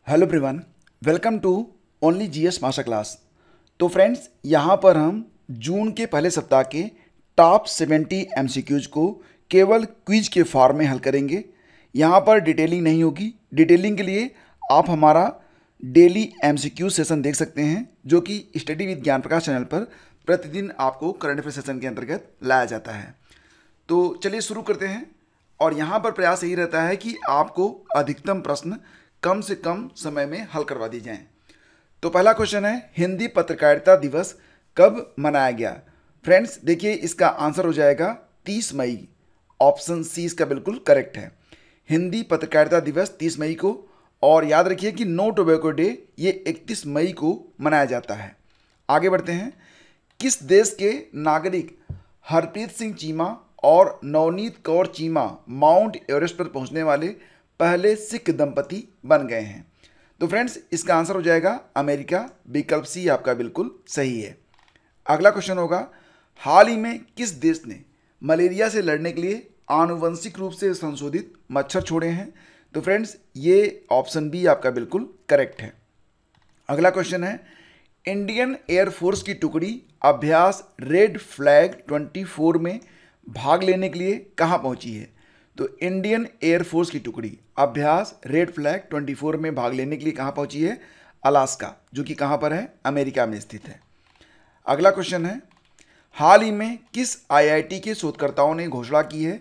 Hello everyone, welcome to only GS master class. तो friends, यहाँ पर हम जून के पहले सप्ताह के टॉप 70 एमसीक्यूज को केवल क्विज के फॉर्म में हल करेंगे। यहाँ पर डिटेलिंग नहीं होगी। डिटेलिंग के लिए आप हमारा डेली एमसीक्यू सेशन देख सकते हैं, जो कि स्टडी विद ज्ञान प्रकाश चैनल पर प्रतिदिन आपको करंट अफेयर सेशन के अंतर्गत लाया जाता है। तो चलिए शुरू करते हैं। और यहाँ पर प्रयास यही रहता है कि आपको अधिकतम प्रश्न कम से कम समय में हल करवा दी जाएं। तो पहला क्वेश्चन है, हिंदी पत्रकारिता दिवस कब मनाया गया? फ्रेंड्स देखिए, इसका आंसर हो जाएगा 30 मई। ऑप्शन सी इसका बिल्कुल करेक्ट है। हिंदी पत्रकारिता दिवस 30 मई को। और याद रखिए कि नो टोबैको डे ये 31 मई को मनाया जाता है। आगे बढ़ते हैं। किस देश के नागरिक हरप्रीत सिंह चीमा और नवनीत कौर चीमा माउंट एवरेस्ट पर पहुंचने वाले पहले सिख दंपति बन गए हैं? तो फ्रेंड्स इसका आंसर हो जाएगा अमेरिका। विकल्प सी आपका बिल्कुल सही है। अगला क्वेश्चन होगा, हाल ही में किस देश ने मलेरिया से लड़ने के लिए आनुवंशिक रूप से संशोधित मच्छर छोड़े हैं? तो फ्रेंड्स ये ऑप्शन बी आपका बिल्कुल करेक्ट है। अगला क्वेश्चन है, इंडियन एयरफोर्स की टुकड़ी अभ्यास रेड फ्लैग 24 में भाग लेने के लिए कहाँ पहुंची है? तो इंडियन एयरफोर्स की टुकड़ी अभ्यास रेड फ्लैग 24 में भाग लेने के लिए कहाँ पहुंची है? अलास्का, जो कि कहाँ पर है? अमेरिका में स्थित है। अगला क्वेश्चन है, हाल ही में किस आईआईटी के शोधकर्ताओं ने घोषणा की है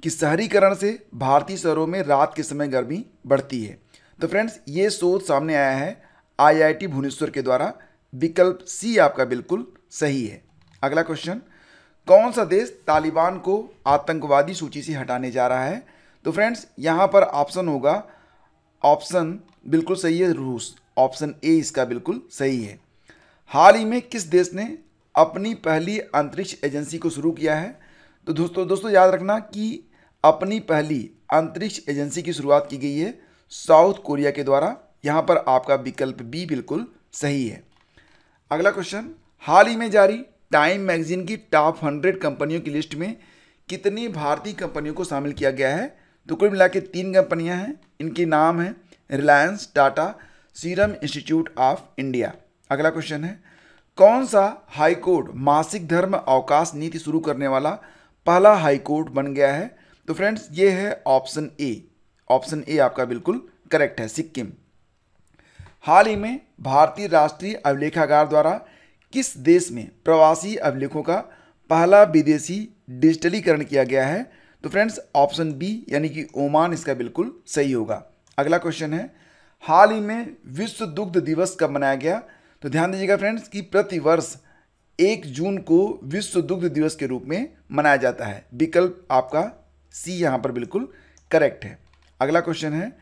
कि शहरीकरण से भारतीय शहरों में रात के समय गर्मी बढ़ती है? तो फ्रेंड्स ये शोध सामने आया है आईआईटी भुवनेश्वर के द्वारा। विकल्प सी आपका बिल्कुल सही है। अगला क्वेश्चन, कौन सा देश तालिबान को आतंकवादी सूची से हटाने जा रहा है? तो फ्रेंड्स यहाँ पर ऑप्शन होगा, ऑप्शन बिल्कुल सही है, रूस। ऑप्शन ए इसका बिल्कुल सही है। हाल ही में किस देश ने अपनी पहली अंतरिक्ष एजेंसी को शुरू किया है? तो दोस्तों याद रखना कि अपनी पहली अंतरिक्ष एजेंसी की शुरुआत की गई है साउथ कोरिया के द्वारा। यहाँ पर आपका विकल्प बी बिल्कुल सही है। अगला क्वेश्चन, हाल ही में जारी टाइम मैगजीन की टॉप 100 कंपनियों की लिस्ट में कितनी भारतीय कंपनियों को शामिल किया गया है? तो कुल मिला के 3 कंपनियां हैं। इनके नाम हैं Reliance, Tata, serum institute of India. अगला क्वेश्चन है, कौन सा हाईकोर्ट मासिक धर्म अवकाश नीति शुरू करने वाला पहला हाईकोर्ट बन गया है? तो फ्रेंड्स ये है ऑप्शन ए। ऑप्शन ए आपका बिल्कुल करेक्ट है, सिक्किम। हाल ही में भारतीय राष्ट्रीय अभिलेखागार द्वारा किस देश में प्रवासी अभिलेखों का पहला विदेशी डिजिटलीकरण किया गया है? तो फ्रेंड्स ऑप्शन बी यानी कि ओमान इसका बिल्कुल सही होगा। अगला क्वेश्चन है, हाल ही में विश्व दुग्ध दिवस कब मनाया गया? तो ध्यान दीजिएगा फ्रेंड्स कि प्रतिवर्ष 1 जून को विश्व दुग्ध दिवस के रूप में मनाया जाता है। विकल्प आपका सी यहाँ पर बिल्कुल करेक्ट है। अगला क्वेश्चन है,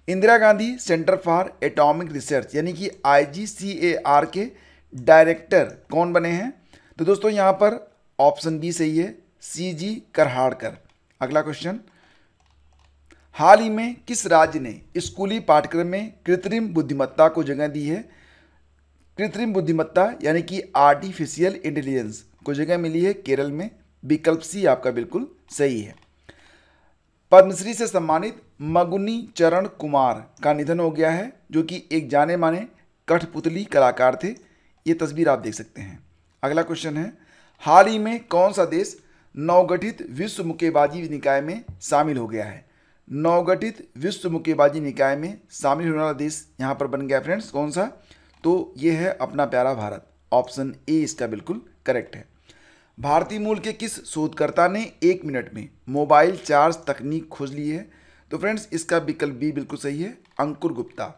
Indira Gandhi centre for atomic research यानी कि IGCAR के डायरेक्टर कौन बने हैं? तो दोस्तों यहाँ पर ऑप्शन बी सही है, CG करहाड़कर। अगला क्वेश्चन, हाल ही में किस राज्य ने स्कूली पाठ्यक्रम में कृत्रिम बुद्धिमत्ता को जगह दी है? कृत्रिम बुद्धिमत्ता यानी कि आर्टिफिशियल इंटेलिजेंस को जगह मिली है केरल में। विकल्प सी आपका बिल्कुल सही है। पद्मश्री से सम्मानित मगुनी चरण कुमार का निधन हो गया है, जो कि एक जाने माने कठपुतली कलाकार थे। ये तस्वीर आप देख सकते हैं। अगला क्वेश्चन है, हाल ही में कौन सा देश नवगठित विश्व मुक्केबाजी निकाय में शामिल हो गया है? नवगठित विश्व मुक्केबाजी निकाय में शामिल होने वाला देश यहाँ पर बन गया फ्रेंड्स, कौन सा? तो ये है अपना प्यारा भारत। ऑप्शन ए इसका बिल्कुल करेक्ट है। भारतीय मूल के किस शोधकर्ता ने 1 मिनट में मोबाइल चार्ज तकनीक खोज ली है? तो फ्रेंड्स इसका विकल्प बी बिल्कुल सही है, अंकुर गुप्ता।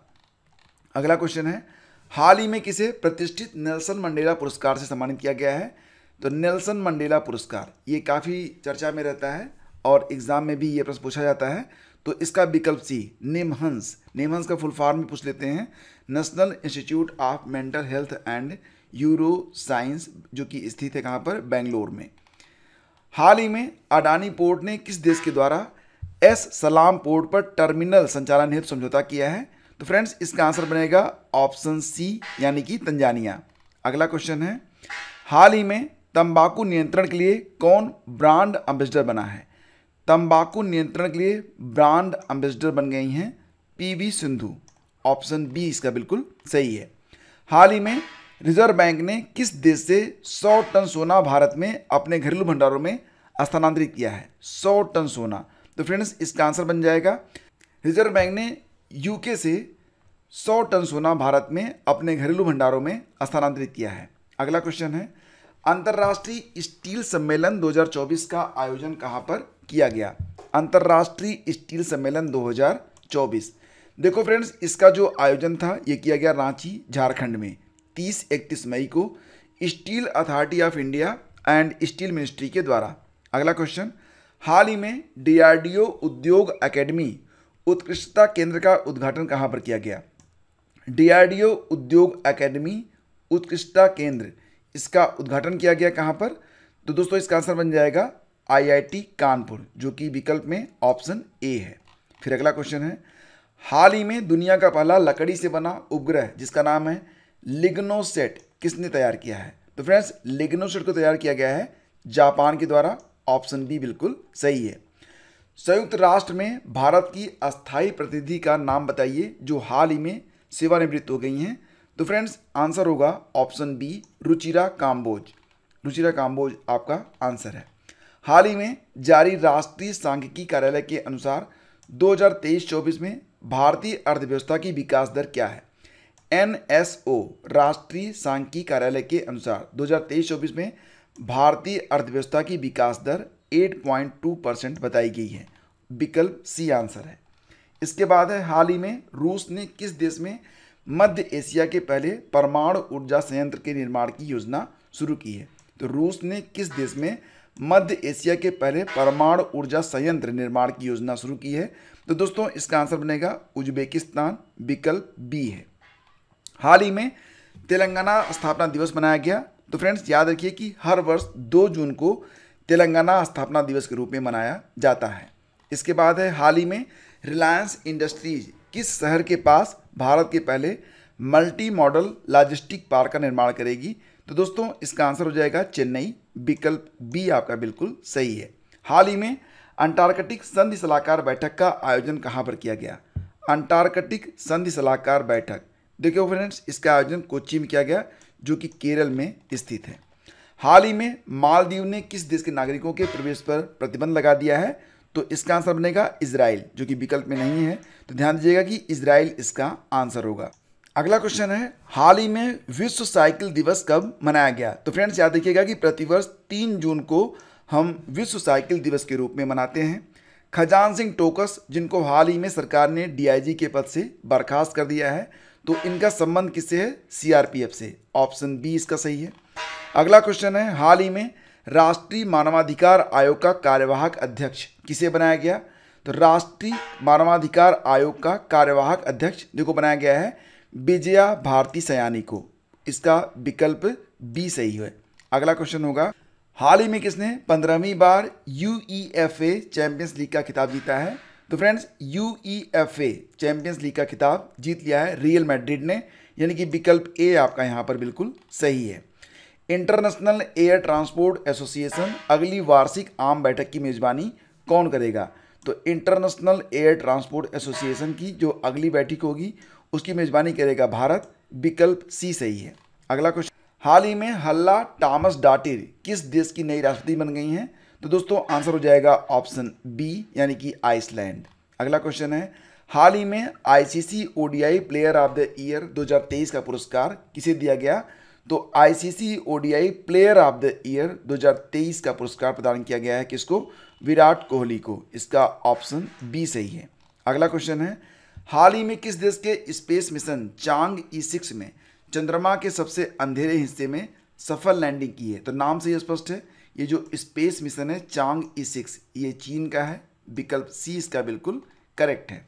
अगला क्वेश्चन है, हाल ही में किसे प्रतिष्ठित नेल्सन मंडेला पुरस्कार से सम्मानित किया गया है? तो नेल्सन मंडेला पुरस्कार ये काफ़ी चर्चा में रहता है और एग्जाम में भी ये प्रश्न पूछा जाता है। तो इसका विकल्प सी निमहंस। निमहंस का फुल फॉर्म में पूछ लेते हैं, national institute of mental health and euro science, जो कि स्थित है कहाँ पर? बेंगलोर में। हाल ही में अडानी पोर्ट ने किस देश के द्वारा एस सलाम पोर्ट पर टर्मिनल संचालन हेतु समझौता किया है? तो फ्रेंड्स इसका आंसर बनेगा ऑप्शन सी यानी कि तंजानिया। अगला क्वेश्चन है, हाल ही में तंबाकू नियंत्रण के लिए कौन ब्रांड एम्बेसडर बना है? तंबाकू नियंत्रण के लिए ब्रांड एम्बेसडर बन गई हैं PV सिंधु। ऑप्शन बी इसका बिल्कुल सही है। हाल ही में रिजर्व बैंक ने किस देश से 100 टन सोना भारत में अपने घरेलू भंडारों में स्थानांतरित किया है? 100 टन सोना। तो फ्रेंड्स इसका आंसर बन जाएगा रिजर्व बैंक ने यूके से 100 टन सोना भारत में अपने घरेलू भंडारों में स्थानांतरित किया है। अगला क्वेश्चन है, अंतर्राष्ट्रीय स्टील सम्मेलन 2024 का आयोजन कहाँ पर किया गया? अंतर्राष्ट्रीय स्टील सम्मेलन 2024। देखो फ्रेंड्स, इसका जो आयोजन था ये किया गया रांची, झारखंड में 30-31 मई को steel authority of India and steel ministry के द्वारा। अगला क्वेश्चन, हाल ही में डीआरडीओ उद्योग अकेडमी उत्कृष्टता केंद्र का उद्घाटन कहाँ पर किया गया? डीआरडीओ उद्योग अकेडमी उत्कृष्टता केंद्र, इसका उद्घाटन किया गया कहाँ पर? तो दोस्तों इसका आंसर बन जाएगा आईआईटी कानपुर, जो कि विकल्प में ऑप्शन ए है। फिर अगला क्वेश्चन है, हाल ही में दुनिया का पहला लकड़ी से बना उपग्रह जिसका नाम है लिग्नोसेट किसने तैयार किया है? तो फ्रेंड्स लिग्नोसेट को तैयार किया गया है जापान के द्वारा, ऑप्शन बी बिल्कुल सही है। संयुक्त राष्ट्र में भारत की अस्थायी प्रतिनिधि का नाम बताइए जो हाल ही में सेवानिवृत्त हो गई हैं। तो फ्रेंड्स आंसर होगा ऑप्शन बी रुचिरा काम्बोज। रुचिरा काम्बोज आपका आंसर है। हाल ही में जारी राष्ट्रीय सांख्यिकी कार्यालय के अनुसार 2023-24 में भारतीय अर्थव्यवस्था की विकास दर क्या है? NSO राष्ट्रीय सांख्यिकी कार्यालय के अनुसार 2023-24 में भारतीय अर्थव्यवस्था की विकास दर 8.2% बताई गई है। विकल्प सी आंसर है। इसके बाद है, हाल ही में रूस ने किस देश में मध्य एशिया के पहले परमाणु ऊर्जा संयंत्र के निर्माण की योजना शुरू की है? तो रूस ने किस देश में मध्य एशिया के पहले परमाणु ऊर्जा संयंत्र निर्माण की योजना शुरू की है? तो दोस्तों इसका आंसर बनेगा उज्बेकिस्तान, विकल्प बी है। हाल ही में तेलंगाना स्थापना दिवस मनाया गया। तो फ्रेंड्स याद रखिए कि हर वर्ष 2 जून को तेलंगाना स्थापना दिवस के रूप में मनाया जाता है। इसके बाद है, हाल ही में रिलायंस इंडस्ट्रीज किस शहर के पास भारत के पहले मल्टी मॉडल लॉजिस्टिक पार्क का निर्माण करेगी? तो दोस्तों इसका आंसर हो जाएगा चेन्नई, विकल्प बी आपका बिल्कुल सही है। हाल ही में अंटार्कटिक संधि सलाहकार बैठक का आयोजन कहाँ पर किया गया? अंटार्कटिक संधि सलाहकार बैठक, देखिए फ्रेंड्स इसका आयोजन कोच्चि में किया गया जो कि केरल में स्थित है। हाल ही में मालदीव ने किस देश के नागरिकों के प्रवेश पर प्रतिबंध लगा दिया है? तो इसका आंसर बनेगा इजराइल, जो कि विकल्प में नहीं है। तो ध्यान दीजिएगा कि इजराइल इसका आंसर होगा। अगला क्वेश्चन है, हाल ही में विश्व साइकिल दिवस कब मनाया गया? तो फ्रेंड्स याद रखिएगा कि प्रतिवर्ष 3 जून को हम विश्व साइकिल दिवस के रूप में मनाते हैं। खजान सिंह टोकस, जिनको हाल ही में सरकार ने डीआईजी के पद से बर्खास्त कर दिया है, तो इनका संबंध किससे है? सीआरपीएफ से, ऑप्शन बी इसका सही है। अगला क्वेश्चन है, हाल ही में राष्ट्रीय मानवाधिकार आयोग का कार्यवाहक अध्यक्ष किसे बनाया गया? तो राष्ट्रीय मानवाधिकार आयोग का कार्यवाहक अध्यक्ष देखो बनाया गया है विजया भारती सयानी को, इसका विकल्प बी सही है। अगला क्वेश्चन होगा, हाल ही में किसने 15वीं बार यूईएफए चैंपियंस लीग का खिताब जीता है? तो फ्रेंड्स यूईएफए चैंपियंस लीग का खिताब जीत लिया है रियल मैड्रिड ने, यानी कि विकल्प ए आपका यहाँ पर बिल्कुल सही है। इंटरनेशनल एयर ट्रांसपोर्ट एसोसिएशन अगली वार्षिक आम बैठक की मेजबानी कौन करेगा? तो इंटरनेशनल एयर ट्रांसपोर्ट एसोसिएशन की जो अगली बैठक होगी उसकी मेजबानी करेगा भारत, विकल्प सी सही है। अगला क्वेश्चन, हाल ही में हल्ला टॉमस डाटिर किस देश की नई राष्ट्रपति बन गई हैं? तो दोस्तों आंसर हो जाएगा ऑप्शन बी, यानी कि आइसलैंड। अगला क्वेश्चन है, हाल ही में ICC ODI player of the year 2023 का पुरस्कार किसे दिया गया? तो ICC ODI player of the year 2023 का पुरस्कार प्रदान किया गया है किसको? विराट कोहली को, इसका ऑप्शन बी सही है। अगला क्वेश्चन है, हाल ही में किस देश के स्पेस मिशन चांग ई6 में चंद्रमा के सबसे अंधेरे हिस्से में सफल लैंडिंग की है? तो नाम से ये स्पष्ट है, ये जो स्पेस मिशन है चांग ई6 ये चीन का है, विकल्प सी इसका बिल्कुल करेक्ट है।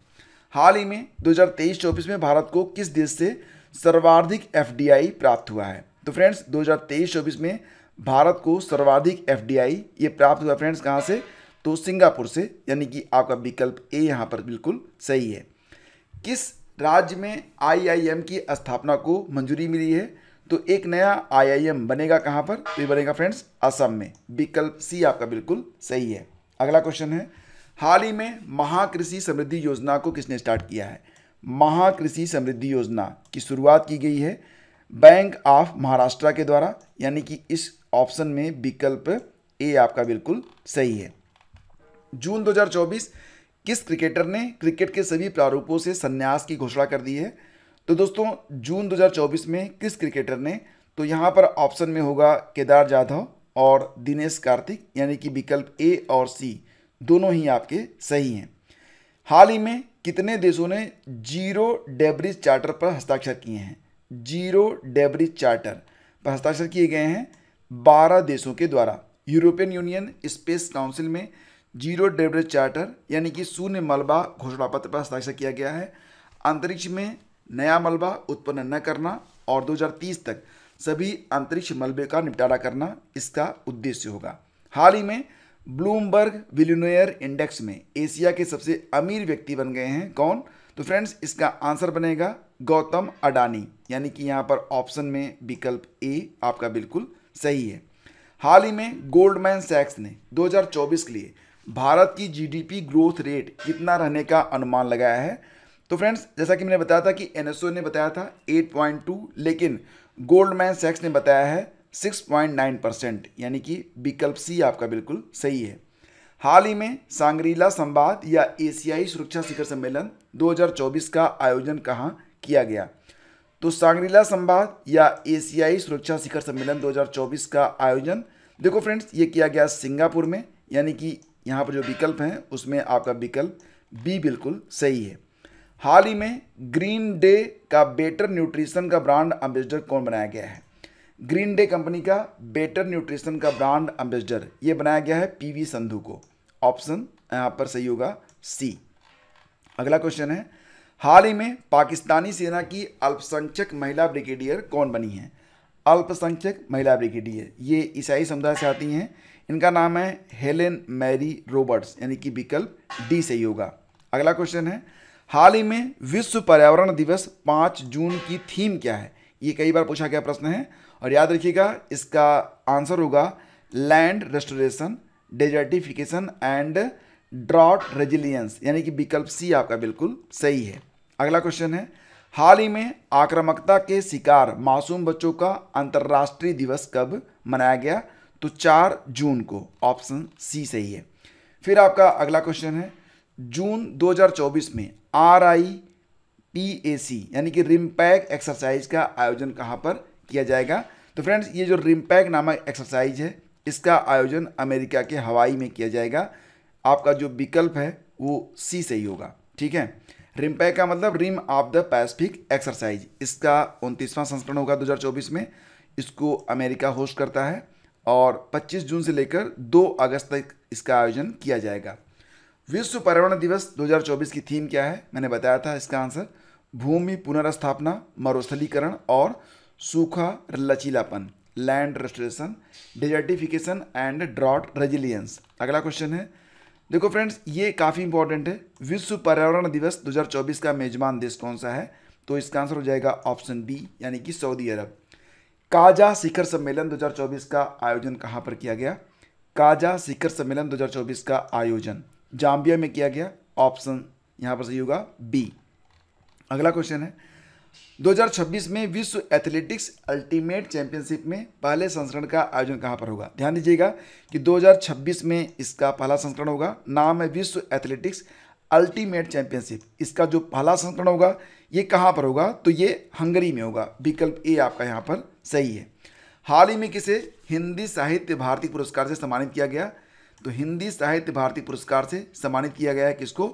हाल ही में 2023-24 में भारत को किस देश से सर्वाधिक एफडीआई प्राप्त हुआ है? तो फ्रेंड्स 2023-24 में भारत को सर्वाधिक एफडीआई ये प्राप्त हुआ फ्रेंड्स कहाँ से? तो सिंगापुर से, यानी कि आपका विकल्प ए यहाँ पर बिल्कुल सही है। किस राज्य में आईआईएम की स्थापना को मंजूरी मिली है? तो एक नया आईआईएम बनेगा कहाँ पर? तो ये बनेगा फ्रेंड्स असम में, विकल्प सी आपका बिल्कुल सही है। अगला क्वेश्चन है, हाल ही में महाकृषि समृद्धि योजना को किसने स्टार्ट किया है? महाकृषि समृद्धि योजना की शुरुआत की गई है बैंक ऑफ महाराष्ट्र के द्वारा, यानी कि इस ऑप्शन में विकल्प ए आपका बिल्कुल सही है। जून 2024 किस क्रिकेटर ने क्रिकेट के सभी प्रारूपों से संन्यास की घोषणा कर दी है? तो दोस्तों जून 2024 में किस क्रिकेटर ने, तो यहाँ पर ऑप्शन में होगा केदार जाधव और दिनेश कार्तिक, यानी कि विकल्प ए और सी दोनों ही आपके सही हैं। हाल ही में कितने देशों ने जीरो डेब्रिज चार्टर पर हस्ताक्षर किए हैं? जीरो डेब्रिज चार्टर पर हस्ताक्षर किए गए हैं 12 देशों के द्वारा। यूरोपियन यूनियन स्पेस काउंसिल में जीरो डेब्रिज चार्टर यानी कि शून्य मलबा घोषणा पत्र पर हस्ताक्षर किया गया है। अंतरिक्ष में नया मलबा उत्पन्न न करना और 2030 तक सभी अंतरिक्ष मलबे का निपटारा करना इसका उद्देश्य होगा। हाल ही में ब्लूमबर्ग बिलियनियर इंडेक्स में एशिया के सबसे अमीर व्यक्ति बन गए हैं कौन? तो फ्रेंड्स इसका आंसर बनेगा गौतम अडानी, यानी कि यहाँ पर ऑप्शन में विकल्प ए आपका बिल्कुल सही है। हाल ही में गोल्डमैन सैक्स ने 2024 के लिए भारत की जीडीपी ग्रोथ रेट कितना रहने का अनुमान लगाया है? तो फ्रेंड्स जैसा कि मैंने बताया था कि एनएसओ ने बताया था 8.2, लेकिन गोल्डमैन सैक्स ने बताया है 6.9%, यानी कि विकल्प सी आपका बिल्कुल सही है। हाल ही में सांग्रीला संवाद या एशियाई सुरक्षा शिखर सम्मेलन 2024 का आयोजन कहाँ किया गया? तो सांग्रीला संवाद या एशियाई सुरक्षा शिखर सम्मेलन 2024 का आयोजन देखो फ्रेंड्स ये किया गया सिंगापुर में, यानी कि यहाँ पर जो विकल्प हैं उसमें आपका विकल्प बी बिल्कुल सही है। हाल ही में ग्रीन डे का बेटर न्यूट्रिशन का ब्रांड एम्बेसडर कौन बनाया गया है? ग्रीन डे कंपनी का बेटर न्यूट्रिशन का ब्रांड एम्बेसडर ये बनाया गया है पीवी संधू को। ऑप्शन यहाँ पर सही होगा सी। अगला क्वेश्चन है, हाल ही में पाकिस्तानी सेना की अल्पसंख्यक महिला ब्रिगेडियर कौन बनी है? अल्पसंख्यक महिला ब्रिगेडियर ये ईसाई समुदाय से आती हैं। इनका नाम है हेलेन मैरी रॉबर्ट्स, यानी कि विकल्प डी सही होगा। अगला क्वेश्चन है, हाल ही में विश्व पर्यावरण दिवस 5 जून की थीम क्या है? ये कई बार पूछा गया प्रश्न है और याद रखिएगा इसका आंसर होगा land restoration, desertification and drought resilience, यानी कि विकल्प सी आपका बिल्कुल सही है। अगला क्वेश्चन है, हाल ही में आक्रामकता के शिकार मासूम बच्चों का अंतर्राष्ट्रीय दिवस कब मनाया गया? तो 4 जून को। ऑप्शन सी सही है। फिर आपका अगला क्वेश्चन है, जून 2024 में RIPAC यानी कि रिम्पैक एक्सरसाइज का आयोजन कहाँ पर किया जाएगा? तो फ्रेंड्स ये जो रिम्पैक नामक एक्सरसाइज है इसका आयोजन अमेरिका के हवाई में किया जाएगा। आपका जो विकल्प है वो सी सही होगा। ठीक है, रिम्पैक का मतलब Rim of the Pacific exercise, इसका 29वां संस्करण होगा 2024 में। इसको अमेरिका होस्ट करता है और 25 जून से लेकर 2 अगस्त तक इसका आयोजन किया जाएगा। विश्व पर्यावरण दिवस 2024 की थीम क्या है? मैंने बताया था इसका आंसर भूमि पुनर्स्थापना, मरुस्थलीकरण और सूखा लचीलापन, land restoration, desertification and drought resilience. अगला क्वेश्चन है, देखो फ्रेंड्स ये काफ़ी इंपॉर्टेंट है, विश्व पर्यावरण दिवस 2024 का मेजबान देश कौन सा है? तो इसका आंसर हो जाएगा ऑप्शन बी, यानी कि सऊदी अरब। काजा शिखर सम्मेलन 2024 का आयोजन कहाँ पर किया गया? काजा शिखर सम्मेलन 2024 का आयोजन जाम्बिया में किया गया। ऑप्शन यहाँ पर सही होगा बी। अगला क्वेश्चन है, 2026 में विश्व एथलेटिक्स अल्टीमेट चैंपियनशिप में पहले संस्करण का आयोजन कहाँ पर होगा? ध्यान दीजिएगा कि 2026 में इसका पहला संस्करण होगा। नाम है विश्व एथलेटिक्स अल्टीमेट चैंपियनशिप। इसका जो पहला संस्करण होगा ये कहाँ पर होगा? तो ये हंगरी में होगा। विकल्प ए आपका यहाँ पर सही है। हाल ही में किसे हिंदी साहित्य भारती पुरस्कार से सम्मानित किया गया? तो हिंदी साहित्य भारती पुरस्कार से सम्मानित किया गया है किसको?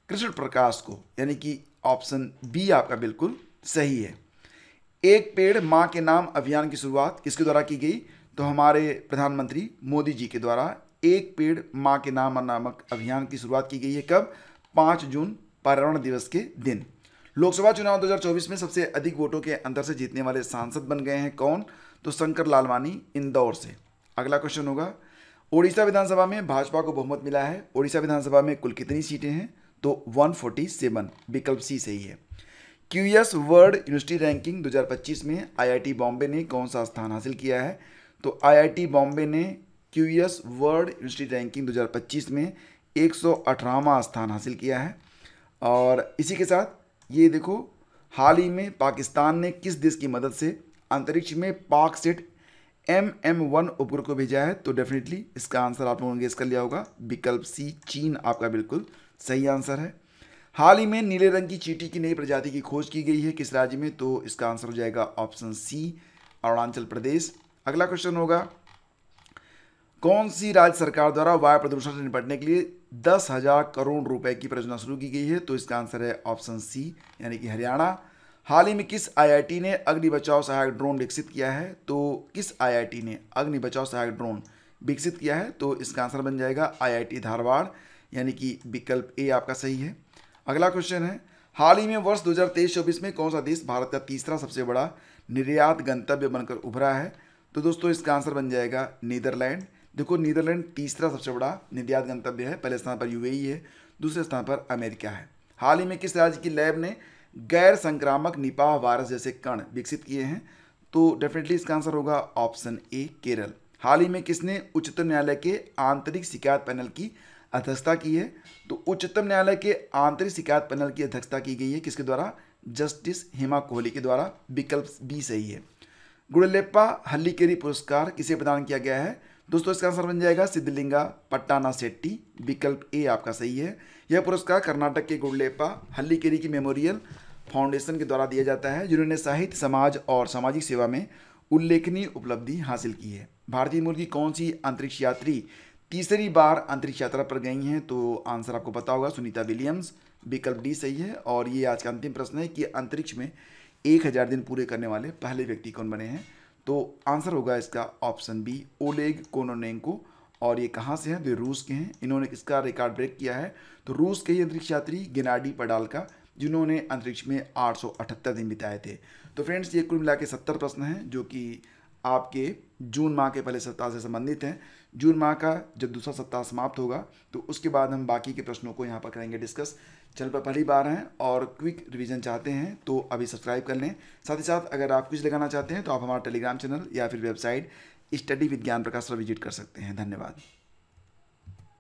कृष्ण प्रकाश को, यानी कि ऑप्शन बी आपका बिल्कुल सही है। एक पेड़ माँ के नाम अभियान की शुरुआत किसके द्वारा की गई? तो हमारे प्रधानमंत्री मोदी जी के द्वारा एक पेड़ माँ के नाम नामक अभियान की शुरुआत की गई है। कब? 5 जून पर्यावरण दिवस के दिन। लोकसभा चुनाव 2024 में सबसे अधिक वोटों के अंतर से जीतने वाले सांसद बन गए हैं कौन? तो शंकर लालवानी इंदौर से। अगला क्वेश्चन होगा, ओडिशा विधानसभा में भाजपा को बहुमत मिला है। ओडिशा विधानसभा में कुल कितनी सीटें हैं? तो 147। विकल्प सी सही है। क्यूएस वर्ल्ड यूनिवर्सिटी रैंकिंग 2025 में आईआईटी बॉम्बे ने कौन सा स्थान हासिल किया है? तो आईआईटी बॉम्बे ने क्यूएस वर्ल्ड यूनिवर्सिटी रैंकिंग 2025 में 118वां स्थान हासिल किया है। और इसी के साथ ये देखो, हाल ही में पाकिस्तान ने किस देश की मदद से अंतरिक्ष में पाकसेट MM1 उपग्रह को भेजा है? तो डेफिनेटली इसका आंसर आप लोगों ने गेस कर लिया होगा, विकल्प सी चीन आपका बिल्कुल सही आंसर है। हाल ही में नीले रंग की चींटी की नई प्रजाति की खोज की गई है किस राज्य में? तो इसका आंसर हो जाएगा ऑप्शन सी अरुणाचल प्रदेश। अगला क्वेश्चन होगा, कौन सी राज्य सरकार द्वारा वायु प्रदूषण से निपटने के लिए 10,000 करोड़ रुपए की परियोजना शुरू की गई है? तो इसका आंसर है ऑप्शन सी यानी कि हरियाणा। हाल ही में किस IIT ने अग्नि बचाव सहायक ड्रोन विकसित किया है? तो किस IIT ने अग्नि बचाव सहायक ड्रोन विकसित किया है? तो इसका आंसर बन जाएगा IIT धारवाड़ यानी कि विकल्प ए आपका सही है। अगला क्वेश्चन है, हाल ही में वर्ष 2023-24 में कौन सा देश भारत का तीसरा सबसे बड़ा निर्यात गंतव्य बनकर उभरा है? तो दोस्तों इसका आंसर बन जाएगा नीदरलैंड। देखो, नीदरलैंड तीसरा सबसे बड़ा निर्यात गंतव्य है, पहले स्थान पर UAE है, दूसरे स्थान पर अमेरिका है। हाल ही में किस राज्य की लैब ने गैर संक्रामक निपाह वायरस जैसे कण विकसित किए हैं? तो डेफिनेटली इसका आंसर होगा ऑप्शन ए केरल। हाल ही में किसने उच्चतम न्यायालय के आंतरिक शिकायत पैनल की अध्यक्षता की है? तो उच्चतम न्यायालय के आंतरिक शिकायत पैनल की अध्यक्षता की गई है किसके द्वारा? जस्टिस हेमा कोहली के द्वारा, विकल्प बी सही है। गुडलेप्पा हल्लीकेरी पुरस्कार किसे प्रदान किया गया है? दोस्तों इसका आंसर बन जाएगा सिद्धलिंगा पट्टाना शेट्टी, विकल्प ए आपका सही है। यह पुरस्कार कर्नाटक के गुडलेप्पा हल्लीकेरी की मेमोरियल फाउंडेशन के द्वारा दिया जाता है, जिन्होंने साहित्य, समाज और सामाजिक सेवा में उल्लेखनीय उपलब्धि हासिल की है। भारतीय मूल की कौन सी अंतरिक्ष यात्री तीसरी बार अंतरिक्ष यात्रा पर गई हैं? तो आंसर आपको पता होगा, सुनीता विलियम्स, विकल्प डी सही है। और ये आज का अंतिम प्रश्न है कि अंतरिक्ष में 1000 दिन पूरे करने वाले पहले व्यक्ति कौन बने हैं? तो आंसर होगा इसका ऑप्शन बी ओलेग कोनोनेंको। और ये कहाँ से हैं? वे रूस के हैं। इन्होंने किसका रिकॉर्ड ब्रेक किया है? तो रूस के ही अंतरिक्ष यात्री गेनाडी पडाल्का, जिन्होंने अंतरिक्ष में 878 दिन बिताए थे। तो फ्रेंड्स, ये कुल मिला के 70 प्रश्न हैं जो कि आपके जून माह के पहले सप्ताह से संबंधित हैं। जून माह का जब दूसरा सप्ताह समाप्त होगा तो उसके बाद हम बाकी के प्रश्नों को यहाँ पर करेंगे डिस्कस। चैनल पर पहली बार हैं और क्विक रिवीजन चाहते हैं तो अभी सब्सक्राइब कर लें। साथ ही साथ अगर आप क्विज लगाना चाहते हैं तो आप हमारा टेलीग्राम चैनल या फिर वेबसाइट स्टडी विद ज्ञान प्रकाश पर विजिट कर सकते हैं। धन्यवाद।